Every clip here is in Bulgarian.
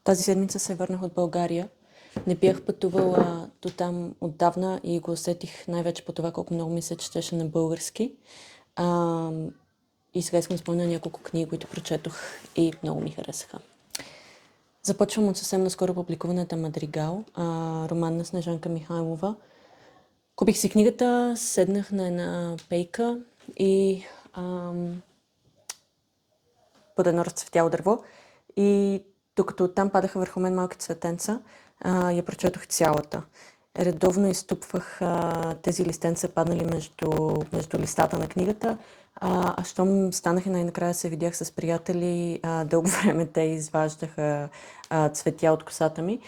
Тази седмица се върнах от България. Не бях пътувала до там отдавна и го усетих най-вече по това колко много ми се четеше на български. А, и сега искам да спомня няколко книги, които прочетох и много ми харесаха. Започвам от съвсем наскоро публикуваната Мадригал, роман на Снежанка Михайлова. Купих си книгата, седнах на една пейка и под едно разцветяло дърво и докато там падаха върху мен малки цветенца, я прочетох цялата. Редовно изтупвах тези листенца, паднали между листата на книгата, щом станах и най-накрая се видях с приятели, дълго време те изваждаха цветя от косата ми.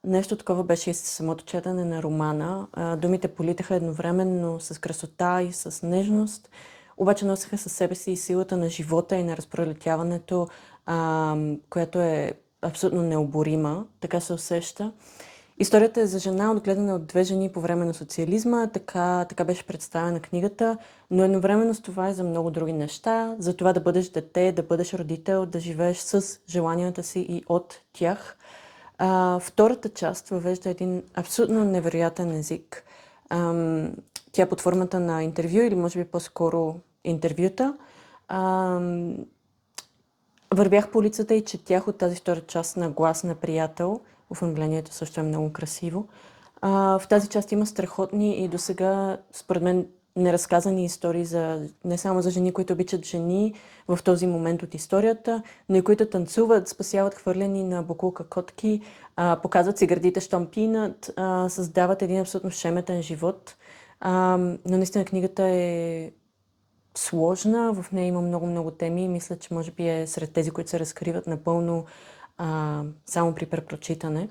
Нещо такова беше и с самото четене на романа. Думите политаха едновременно с красота и с нежност, обаче носеха със себе си и силата на живота и на разпролетяването, която е абсолютно необорима, така се усеща. Историята е за жена, отгледана от две жени по време на социализма, така беше представена книгата, но едновременно с това и за много други неща, за това да бъдеш дете, да бъдеш родител, да живееш с желанията си и от тях. Втората част въвежда един абсолютно невероятен език. Тя под формата на интервю или може би по-скоро интервюта. Вървях по улицата и четях от тази втора част на глас на приятел. Оформлението също е много красиво. В тази част има страхотни и досега, според мен, неразказани истории не само за жени, които обичат жени в този момент от историята, но и които танцуват, спасяват хвърлени на бокулка котки, показват си гърдите, щом пинат, създават един абсолютно шеметен живот. Но наистина книгата е сложна, в нея има много теми и мисля, че може би е сред тези, които се разкриват напълно само при препрочитане.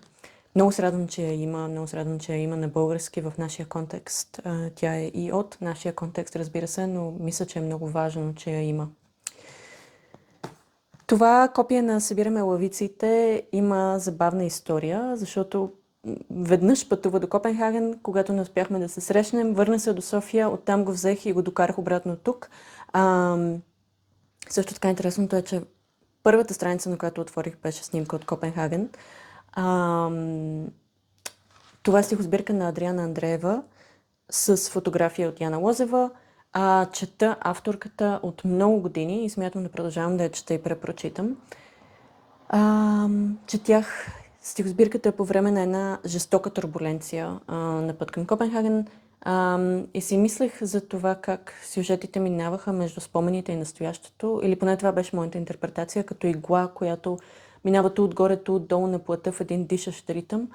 Много се радвам, че я има на български в нашия контекст. Тя е и от нашия контекст, разбира се, но мисля, че е много важно, че я има. Това копие на Събираме лъвиците има забавна история, защото веднъж пътува до Копенхаген, когато не успяхме да се срещнем, върна се до София, оттам го взех и го докарах обратно тук. Също така интересното е, че първата страница, на която отворих, беше снимка от Копенхаген. Това е стихосбирка на Адриана Андреева с фотография от Яна Лозева. Чета авторката от много години и смятам да продължавам да я чета и препрочитам. Четях стихосбирката по време на една жестока турбуленция на път към Копенхаген и си мислех за това как сюжетите минаваха между спомените и настоящето, или поне това беше моята интерпретация, като игла, която минава ту отгоре, ту отдолу на плътта в един дишащ ритъм.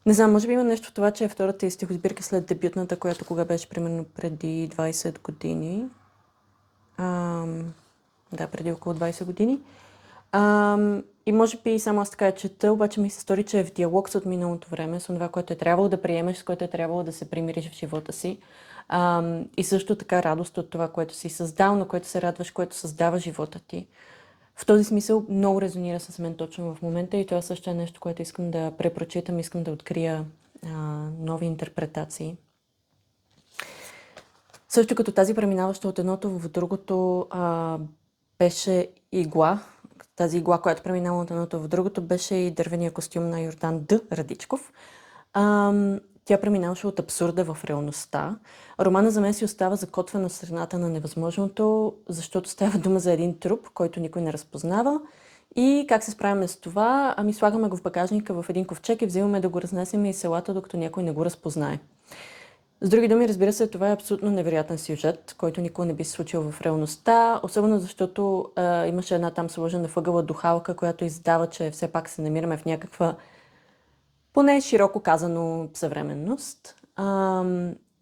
Не знам, може би има нещо в това, че е втората стихосбирка след дебютната, която кога беше примерно преди 20 години. Преди около 20 години. И може би само аз така я чета, обаче ми се стори, че е в диалог с от миналото време, с това, което е трябвало да приемеш, с което е трябвало да се примириш в живота си. И също така радост от това, което си създал, на което се радваш, което създава живота ти. В този смисъл много резонира с мен точно в момента и това също е нещо, което искам да препрочитам, искам да открия нови интерпретации. Също като тази преминаваща от едното в другото беше игла. Тази игла, която преминава от едното в другото, беше и дървения костюм на Йордан Д. Радичков. Тя преминаваше от абсурда в реалността. Романа за мен си остава закотвен на страната на невъзможното, защото става дума за един труп, който никой не разпознава. И как се справяме с това? Слагаме го в багажника в един ковчег и взимаме да го разнесем из селата, докато някой не го разпознае. С други думи, разбира се, това е абсолютно невероятен сюжет, който никога не би се случил в реалността, особено защото имаше една там сложена въгъла духалка, която издава, че все пак се намираме в някаква, поне широко казано, съвременност.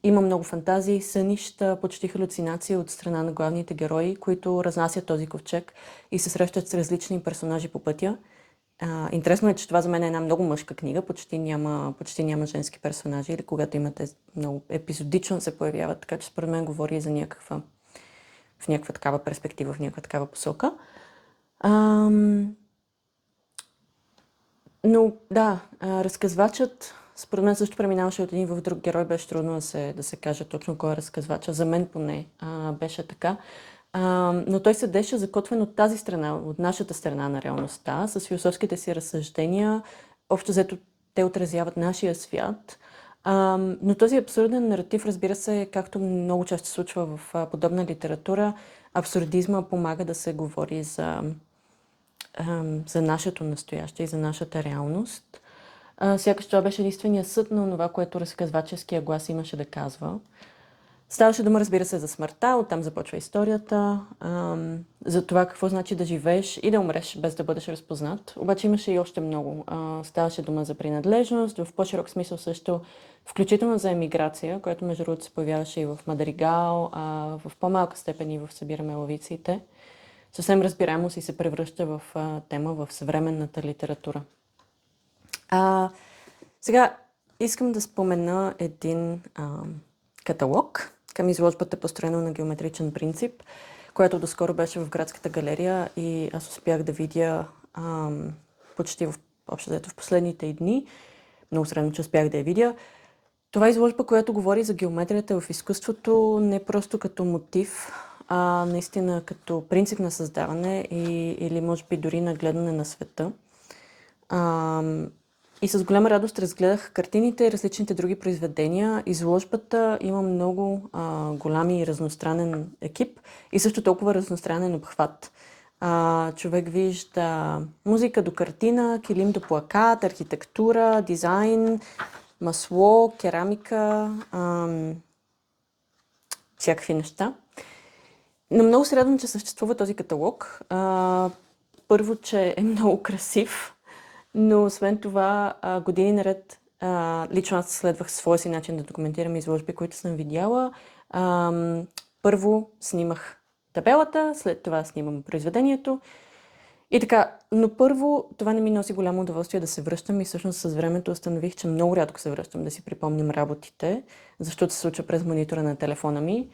Има много фантазии, сънища, почти халюцинации от страна на главните герои, които разнасят този ковчег и се срещат с различни персонажи по пътя. Интересно е, че това за мен е една много мъжка книга, почти няма женски персонажи, или когато имате много епизодично се появяват, така че според мен говори за в някаква такава перспектива, в някаква такава посока. Но да, разказвачът според мен също преминаваше от един в друг герой, беше трудно да се каже точно кой е разказвача, за мен поне беше така. Но той седеше закотвен от тази страна, от нашата страна на реалността, с философските си разсъждения. Общо взето те отразяват нашия свят. Но този абсурден наратив, разбира се, както много често се случва в подобна литература, абсурдизма помага да се говори за нашето настояще и за нашата реалност. Сякаш това беше единствения съд на това, което разказваческия глас имаше да казва. Ставаше дума, разбира се, за смъртта, оттам започва историята, за това какво значи да живееш и да умреш без да бъдеш разпознат. Обаче имаше и още много. Ставаше дума за принадлежност, в по-широк смисъл също, включително за емиграция, която между другото се появяваше и в Мадригал, в по-малка степен и в Събираме лавиците. Съвсем разбираемо си се превръща в тема в съвременната литература. Сега искам да спомена един каталог към изложбата, построена на геометричен принцип, която доскоро беше в Градската галерия и аз успях да видя почти общо в последните дни. Много средно, че успях да я видя. Това е изложба, която говори за геометрията в изкуството не просто като мотив, а наистина като принцип на създаване или може би дори на гледане на света. И с голяма радост разгледах картините и различните други произведения. Изложбата има много голям и разностранен екип и също толкова разностранен обхват. Човек вижда музика до картина, килим до плакат, архитектура, дизайн, масло, керамика, всякакви неща. Но много се радвам, че съществува този каталог. Първо, че е много красив. Но освен това, години наред, лично аз следвах своя си начин да документирам изложби, които съм видяла. Първо снимах табелата, след това снимам произведението. И така, но първо това не ми носи голямо удоволствие да се връщам и всъщност с времето установих, че много рядко се връщам да си припомням работите, защото се случва през монитора на телефона ми.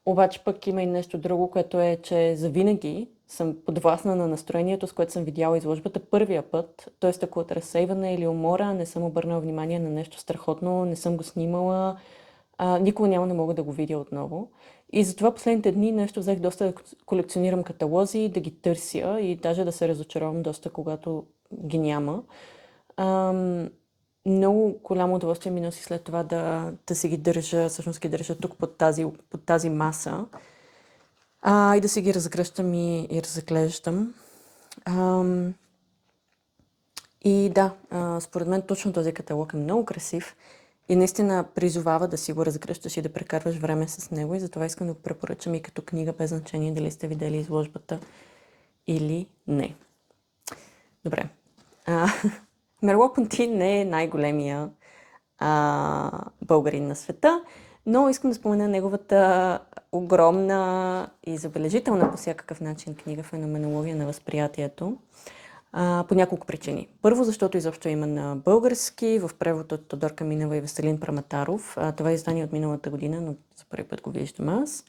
Обаче пък има и нещо друго, което е, че завинаги съм подвластна на настроението, с което съм видяла изложбата първия път. Т.е. ако от разсейване или умора не съм обърнала внимание на нещо страхотно, не съм го снимала, никога няма да мога да го видя отново. И затова последните дни нещо взех доста да колекционирам каталози, да ги търся и даже да се разочаровам доста, когато ги няма. Много голямо удоволствие ми носи след това да си ги държа, всъщност ги държа тук под тази маса и да си ги разгръщам и разглеждам. И да, според мен точно този каталог е много красив и наистина призовава да си го разгръщаш и да прекарваш време с него и затова искам да го препоръчам и като книга, без значение дали сте видели изложбата или не. Добре. Мерло-Понти не е най-големия българин на света, но искам да спомена неговата огромна и забележителна по всякакъв начин книга "Феноменология на възприятието", по няколко причини. Първо, защото изобщо има на български, в превод от Тодорка Минева и Веселин Праматаров. Това е издание от миналата година, но за първи път го виждам аз.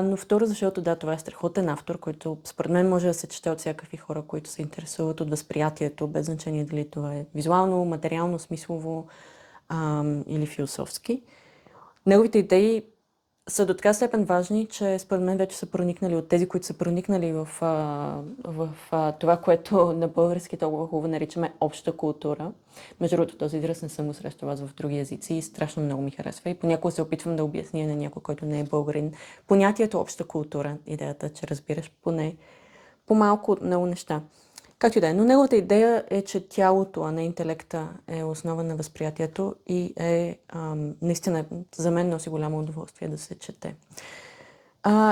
Но второ, защото да, това е страхотен автор, който според мен може да се чете от всякакви хора, които се интересуват от възприятието, без значение дали това е визуално, материално, смислово или философски. Неговите идеи са до така степен важни, че според мен вече са проникнали от тези, които са проникнали в това, което на български толкова хубаво наричаме обща култура. Между другото, този израз не съм го срещала аз в други езици и страшно много ми харесва. И понякога се опитвам да обясня на някой, който не е българин, понятието обща култура, идеята, че разбираш поне по-малко от много неща. Както и да е, но неговата идея е, че тялото, а не интелекта е основа на възприятието и наистина за мен носи голямо удоволствие да се чете.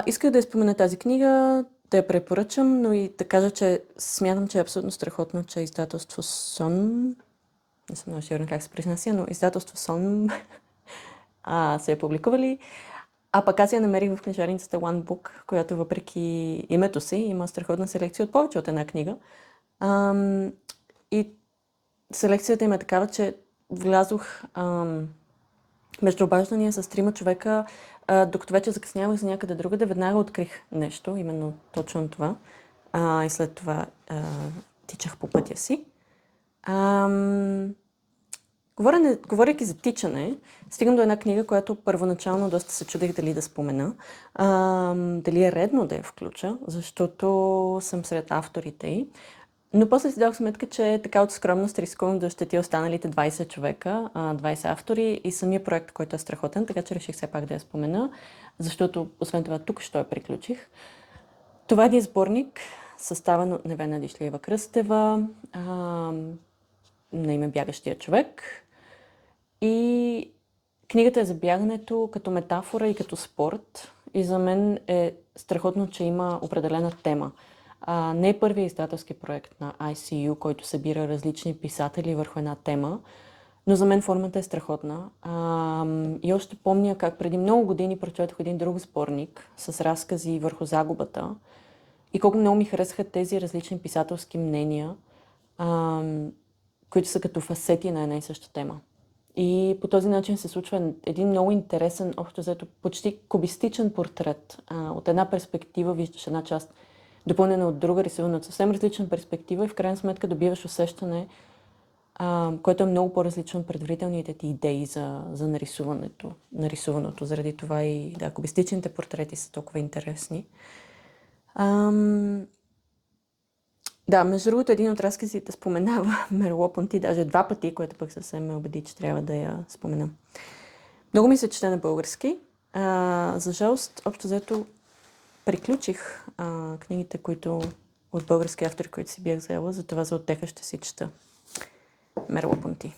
Исках да я спомена тази книга, да я препоръчам, но и да кажа, че смятам, че е абсолютно страхотно, че издателство Сон, не съм много сигурна как се произнася, но издателство Сон са я публикували. А пък аз я намерих в книжарницата One Book, която въпреки името си има страхотна селекция от повече от една книга. И селекцията им е такава, че влязох между обаждания с 3 човека, докато вече закъснявах за някъде другаде, веднага открих нещо, именно точно това. И след това тичах по пътя си. Говорейки за тичане, стигам до една книга, която първоначално доста се чудех дали да спомена. Дали е редно да я включа, защото съм сред авторите й. Но после си дадох сметка, че така от скромност рискувам да ощетя останалите 20 човека, 20 автори и самия проект, който е страхотен, така че реших все пак да я спомена, защото освен това тук що я приключих. Това е сборник, съставен от Невена Дишлиева Кръстева, на име Бягащия човек. И книгата е за бягането като метафора и като спорт. И за мен е страхотно, че има определена тема. Не е първият издателски проект на ICU, който събира различни писатели върху една тема, но за мен формата е страхотна. И още помня как преди много години прочетох един друг сборник с разкази върху загубата и колко много ми харесаха тези различни писателски мнения, които са като фасети на една и съща тема. И по този начин се случва един много интересен, общо взето почти кубистичен портрет. От една перспектива виждаш една част, допълнена от друга, рисувана от съвсем различна перспектива и в крайна сметка добиваш усещане, което е много по-различно от предварителните ти идеи за нарисуваното. Заради това и да, кубистичните портрети са толкова интересни. Да, между другото, един от разказите споменава Мерло-Понти даже 2 пъти, което пък съвсем ме убеди, че трябва да я споменам. Много ми се чете на български. За жалост, общо взето, приключих книгите, които от български автори, които си бях взела, затова за утеха ще си чета Мерло-Понти.